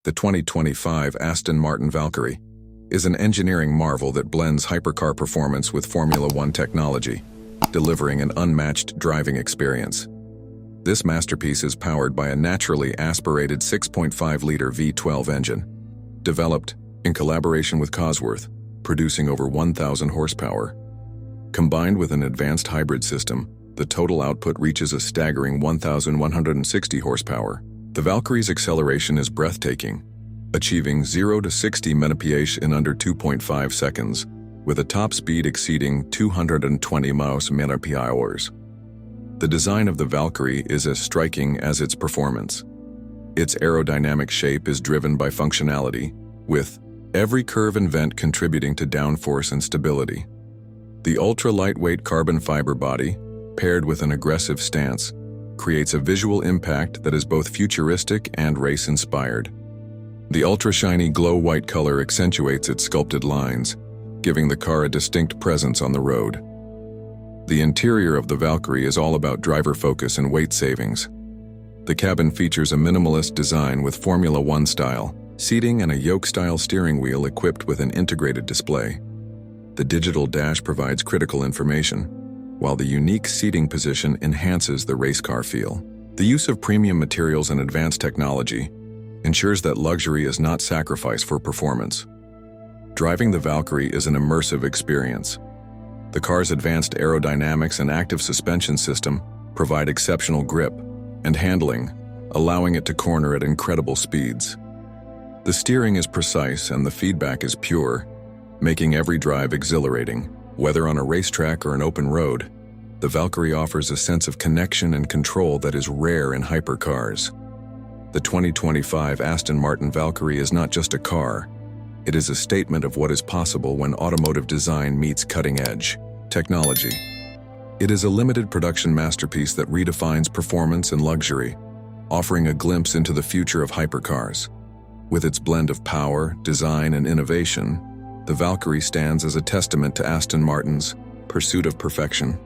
The 2025 Aston Martin Valkyrie is an engineering marvel that blends hypercar performance with Formula One technology, delivering an unmatched driving experience. This masterpiece is powered by a naturally aspirated 6.5-liter V12 engine, developed in collaboration with Cosworth, producing over 1,000 horsepower. Combined with an advanced hybrid system, the total output reaches a staggering 1,160 horsepower. The Valkyrie's acceleration is breathtaking, achieving 0 to 60 mph in under 2.5 seconds, with a top speed exceeding 220 mph. The design of the Valkyrie is as striking as its performance. Its aerodynamic shape is driven by functionality, with every curve and vent contributing to downforce and stability. The ultra-lightweight carbon fiber body, paired with an aggressive stance, creates a visual impact that is both futuristic and race-inspired. The ultra-shiny glow-white color accentuates its sculpted lines, giving the car a distinct presence on the road. The interior of the Valkyrie is all about driver focus and weight savings. The cabin features a minimalist design with Formula One style seating and a yoke-style steering wheel equipped with an integrated display. The digital dash provides critical information, while the unique seating position enhances the race car feel. The use of premium materials and advanced technology ensures that luxury is not sacrificed for performance. Driving the Valkyrie is an immersive experience. The car's advanced aerodynamics and active suspension system provide exceptional grip and handling, allowing it to corner at incredible speeds. The steering is precise and the feedback is pure, making every drive exhilarating. Whether on a racetrack or an open road, the Valkyrie offers a sense of connection and control that is rare in hypercars. The 2025 Aston Martin Valkyrie is not just a car, it is a statement of what is possible when automotive design meets cutting-edge technology. It is a limited production masterpiece that redefines performance and luxury, offering a glimpse into the future of hypercars. With its blend of power, design, and innovation, the Valkyrie stands as a testament to Aston Martin's pursuit of perfection.